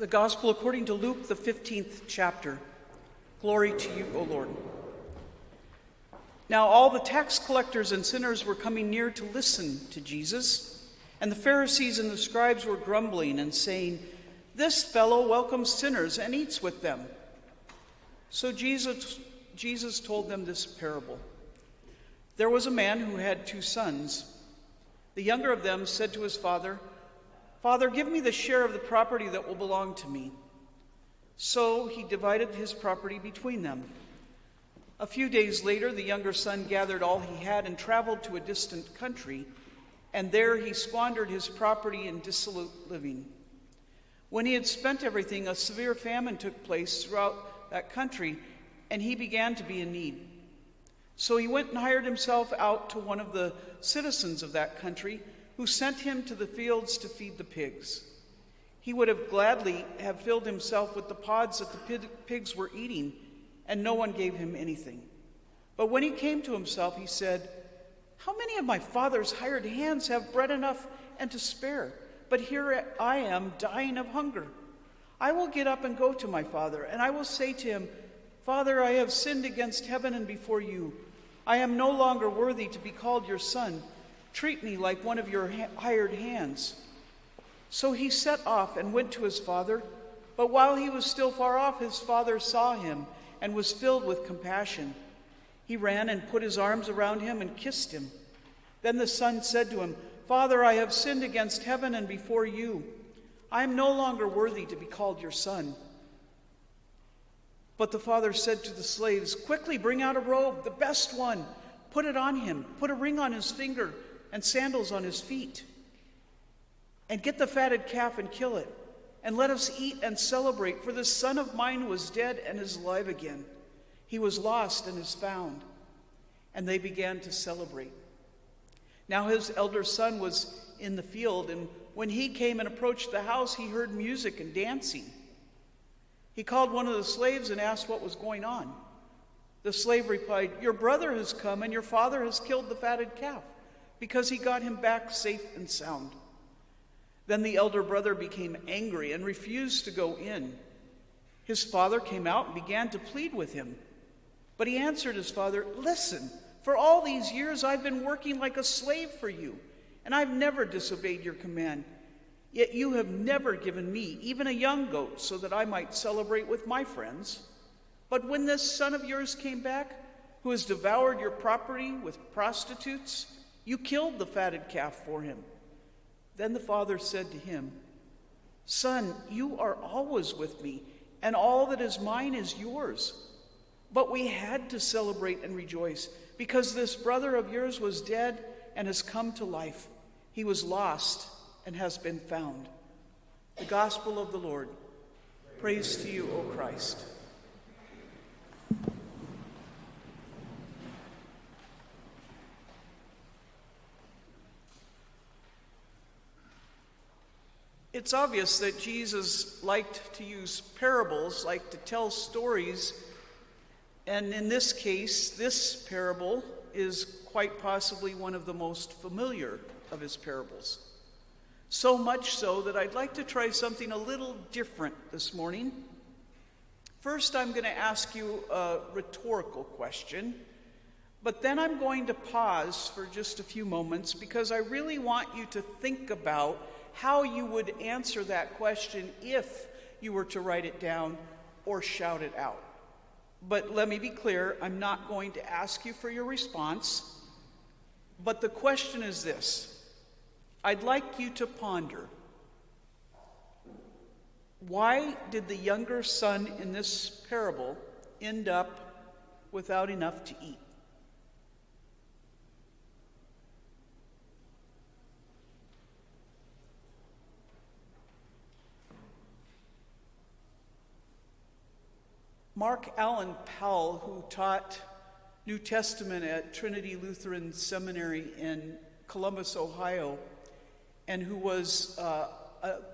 The Gospel according to Luke, the 15th chapter. Glory to you, O Lord. Now all the tax collectors and sinners were coming near to listen to Jesus, and the Pharisees and the scribes were grumbling and saying, "This fellow welcomes sinners and eats with them." So Jesus told them this parable. There was a man who had 2 sons. The younger of them said to his father, "Father, give me the share of the property that will belong to me." So he divided his property between them. A few days later, the younger son gathered all he had and traveled to a distant country, and there he squandered his property in dissolute living. When he had spent everything, a severe famine took place throughout that country, and he began to be in need. So he went and hired himself out to one of the citizens of that country, who sent him to the fields to feed the pigs. He would have gladly have filled himself with the pods that the pigs were eating, and no one gave him anything. But when he came to himself, he said, "How many of my father's hired hands have bread enough and to spare? But here I am dying of hunger. I will get up and go to my father, and I will say to him, 'Father, I have sinned against heaven and before you. I am no longer worthy to be called your son. Treat me like one of your hired hands.' So he set off and went to his father. But while he was still far off, his father saw him and was filled with compassion. He ran and put his arms around him and kissed him. Then the son said to him, 'Father, I have sinned against heaven and before you. I am no longer worthy to be called your son.' But the father said to the slaves, 'Quickly bring out a robe, the best one. Put it on him. Put a ring on his finger and sandals on his feet. And get the fatted calf and kill it. And let us eat and celebrate, for this son of mine was dead and is alive again. He was lost and is found.' And they began to celebrate. Now his elder son was in the field, and when he came and approached the house, he heard music and dancing. He called one of the slaves and asked what was going on. The slave replied, 'Your brother has come, and your father has killed the fatted calf, because he got him back safe and sound.' Then the elder brother became angry and refused to go in. His father came out and began to plead with him. But he answered his father, 'Listen, for all these years I've been working like a slave for you, and I've never disobeyed your command. Yet you have never given me even a young goat so that I might celebrate with my friends. But when this son of yours came back, who has devoured your property with prostitutes, you killed the fatted calf for him.' Then the father said to him, 'Son, you are always with me, and all that is mine is yours. But we had to celebrate and rejoice, because this brother of yours was dead and has come to life. He was lost and has been found.'" The Gospel of the Lord. Praise to you, O Christ. It's obvious that Jesus liked to use parables, liked to tell stories, and in this case, this parable is quite possibly one of the most familiar of his parables. So much so that I'd like to try something a little different this morning. First, I'm going to ask you a rhetorical question, but then I'm going to pause for just a few moments because I really want you to think about how you would answer that question if you were to write it down or shout it out. But let me be clear, I'm not going to ask you for your response, but the question is this. I'd like you to ponder, why did the younger son in this parable end up without enough to eat? Mark Allen Powell, who taught New Testament at Trinity Lutheran Seminary in Columbus, Ohio, and who was a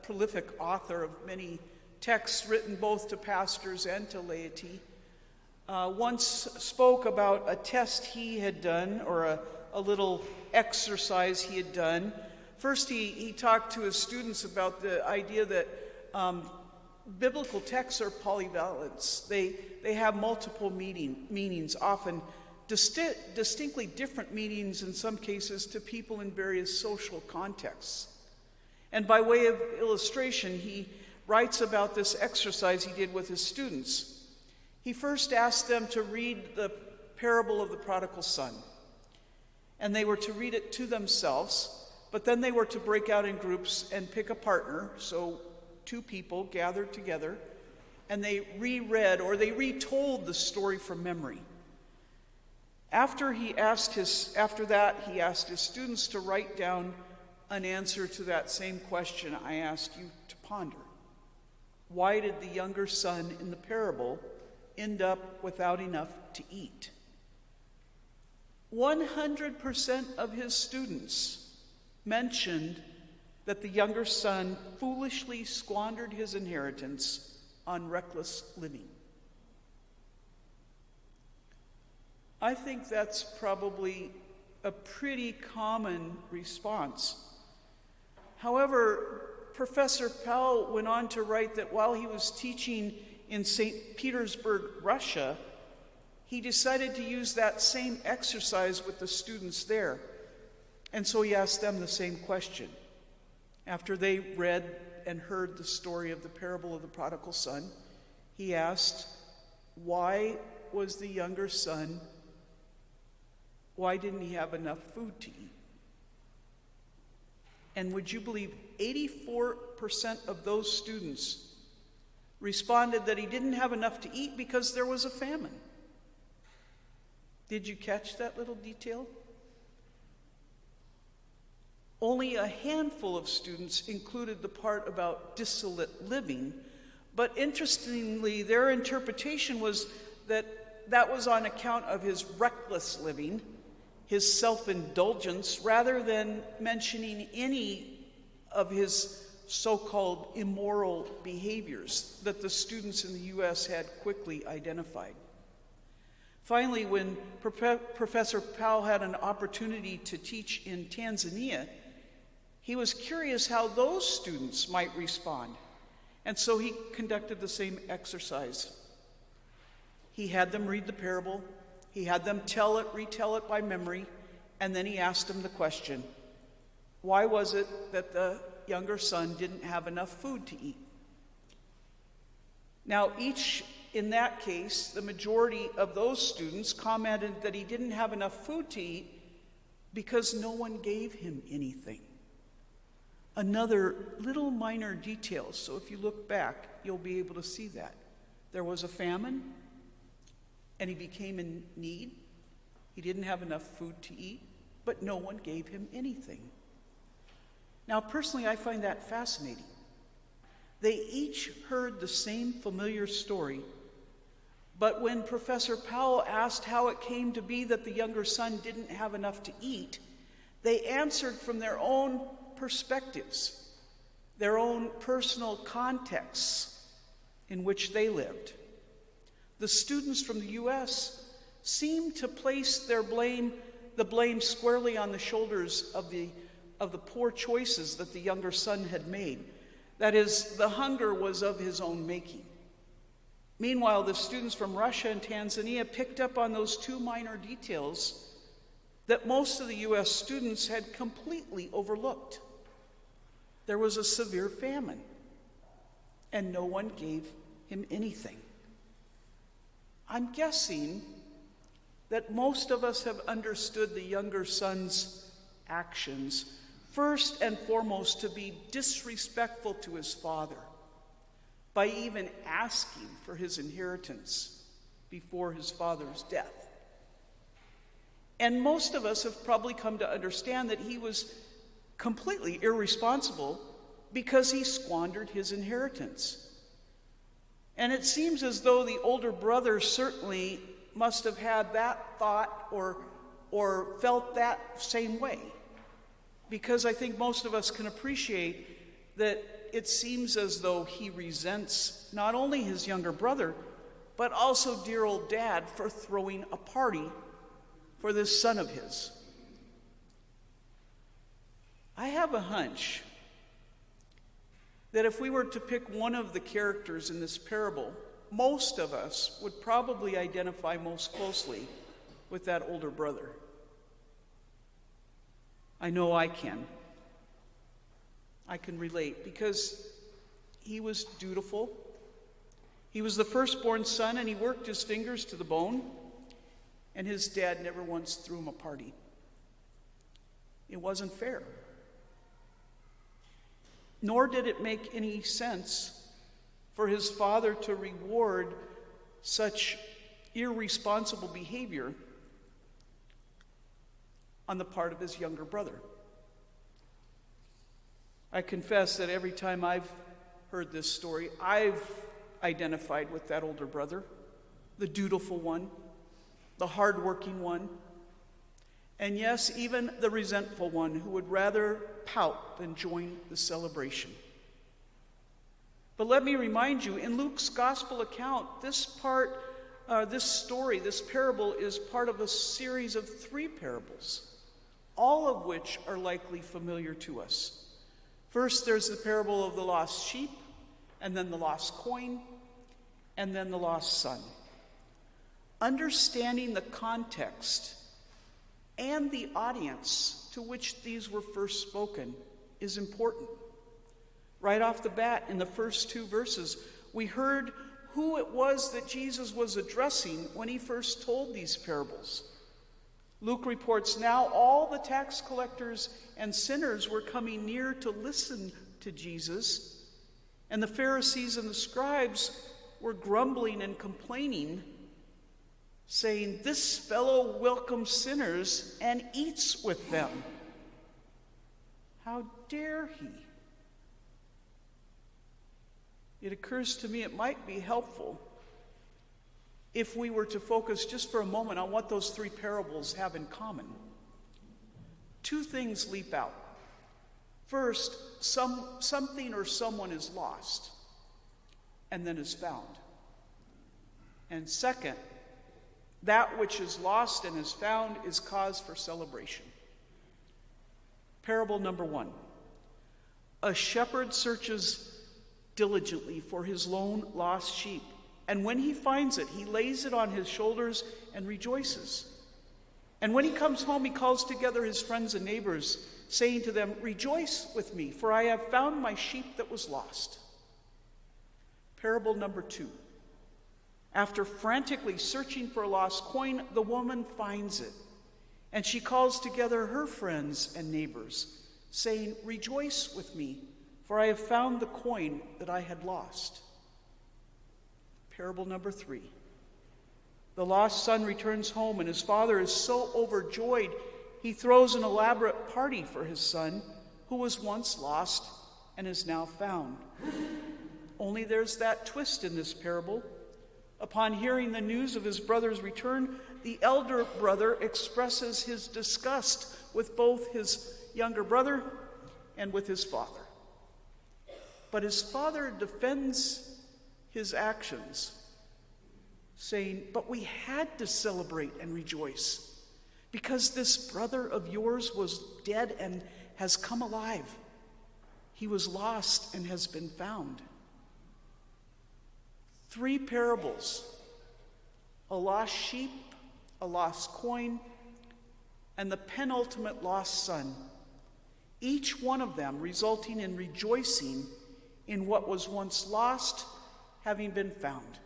prolific author of many texts written both to pastors and to laity, once spoke about a test he had done, or a little exercise he had done. First, he talked to his students about the idea that Biblical texts are polyvalent. They have multiple meanings, often distinctly different meanings in some cases to people in various social contexts. And by way of illustration, he writes about this exercise he did with his students. He first asked them to read the parable of the prodigal son, and they were to read it to themselves, but then they were to break out in groups and pick a partner, so two people gathered together, and they reread or they retold the story from memory. After that, he asked his students to write down an answer to that same question I asked you to ponder. Why did the younger son in the parable end up without enough to eat? 100% of his students mentioned that the younger son foolishly squandered his inheritance on reckless living. I think that's probably a pretty common response. However, Professor Powell went on to write that while he was teaching in St. Petersburg, Russia, he decided to use that same exercise with the students there. And so he asked them the same question. After they read and heard the story of the parable of the prodigal son, he asked, why didn't he have enough food to eat? And would you believe 84% of those students responded that he didn't have enough to eat because there was a famine. Did you catch that little detail? Only a handful of students included the part about dissolute living, but interestingly, their interpretation was that that was on account of his reckless living, his self-indulgence, rather than mentioning any of his so-called immoral behaviors that the students in the U.S. had quickly identified. Finally, when Professor Powell had an opportunity to teach in Tanzania, he was curious how those students might respond, and so he conducted the same exercise. He had them read the parable, he had them retell it by memory, and then he asked them the question, why was it that the younger son didn't have enough food to eat? Now, in that case, the majority of those students commented that he didn't have enough food to eat because no one gave him anything. Another little minor detail, so if you look back, you'll be able to see that. There was a famine, and he became in need. He didn't have enough food to eat, but no one gave him anything. Now, personally, I find that fascinating. They each heard the same familiar story, but when Professor Powell asked how it came to be that the younger son didn't have enough to eat, they answered from their own perspectives, their own personal contexts in which they lived. The students from the U.S. seemed to place the blame squarely on the shoulders of the poor choices that the younger son had made. That is, the hunger was of his own making. Meanwhile, the students from Russia and Tanzania picked up on those two minor details that most of the U.S. students had completely overlooked. There was a severe famine, and no one gave him anything. I'm guessing that most of us have understood the younger son's actions first and foremost to be disrespectful to his father by even asking for his inheritance before his father's death. And most of us have probably come to understand that he was completely irresponsible because he squandered his inheritance. And it seems as though the older brother certainly must have had that thought or felt that same way, because I think most of us can appreciate that it seems as though he resents not only his younger brother, but also dear old dad for throwing a party for this son of his. I have a hunch that if we were to pick one of the characters in this parable, most of us would probably identify most closely with that older brother. I know I can. I can relate because he was dutiful. He was the firstborn son, and he worked his fingers to the bone, and his dad never once threw him a party. It wasn't fair. Nor did it make any sense for his father to reward such irresponsible behavior on the part of his younger brother. I confess that every time I've heard this story, I've identified with that older brother, the dutiful one, the hardworking one, and yes, even the resentful one who would rather pout than join the celebration. But let me remind you, in Luke's gospel account, this story, this parable is part of a series of 3 parables, all of which are likely familiar to us. First, there's the parable of the lost sheep, and then the lost coin, and then the lost son. Understanding the context and the audience to which these were first spoken is important. Right off the bat, in the first 2 verses, we heard who it was that Jesus was addressing when he first told these parables. Luke reports, now all the tax collectors and sinners were coming near to listen to Jesus, and the Pharisees and the scribes were grumbling and complaining, saying, this fellow welcomes sinners and eats with them. How dare he? It occurs to me it might be helpful if we were to focus just for a moment on what those 3 parables have in common. 2 things leap out. First, something or someone is lost and then is found. And second, that which is lost and is found is cause for celebration. Parable number 1. A shepherd searches diligently for his lone lost sheep, and when he finds it, he lays it on his shoulders and rejoices. And when he comes home, he calls together his friends and neighbors, saying to them, rejoice with me, for I have found my sheep that was lost. Parable number 2. After frantically searching for a lost coin, the woman finds it, and she calls together her friends and neighbors, saying, rejoice with me, for I have found the coin that I had lost. Parable number 3. The lost son returns home, and his father is so overjoyed, he throws an elaborate party for his son, who was once lost and is now found. Only there's that twist in this parable. Upon hearing the news of his brother's return, the elder brother expresses his disgust with both his younger brother and with his father. But his father defends his actions, saying, but we had to celebrate and rejoice because this brother of yours was dead and has come alive. He was lost and has been found. 3 parables: a lost sheep, a lost coin, and the penultimate lost son. Each one of them resulting in rejoicing in what was once lost having been found.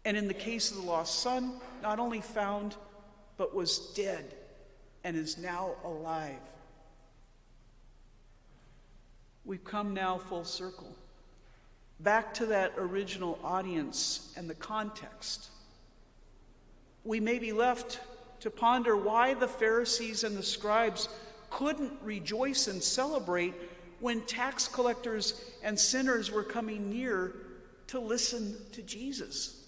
And in the case of the lost son, not only found, but was dead and is now alive. We've come now full circle, back to that original audience and the context. We may be left to ponder why the Pharisees and the scribes couldn't rejoice and celebrate when tax collectors and sinners were coming near to listen to Jesus.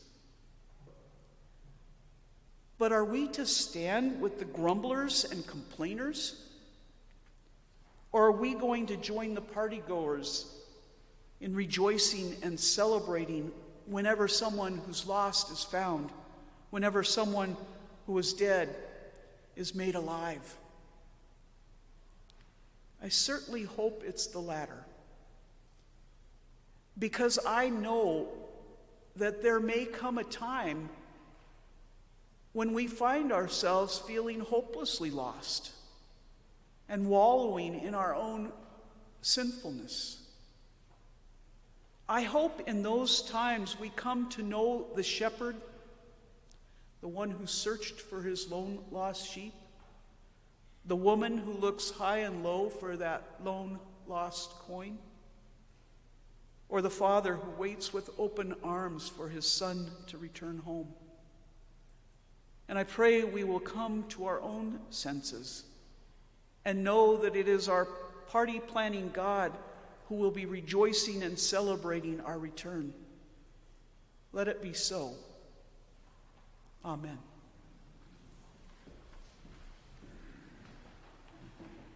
But are we to stand with the grumblers and complainers? Or are we going to join the partygoers in rejoicing and celebrating whenever someone who's lost is found, whenever someone who is dead is made alive? I certainly hope it's the latter. because I know that there may come a time when we find ourselves feeling hopelessly lost and wallowing in our own sinfulness. I hope in those times we come to know the shepherd, the one who searched for his lone lost sheep, the woman who looks high and low for that lone lost coin, or the father who waits with open arms for his son to return home. And I pray we will come to our own senses and know that it is our party-planning God who will be rejoicing and celebrating our return. Let it be so. Amen.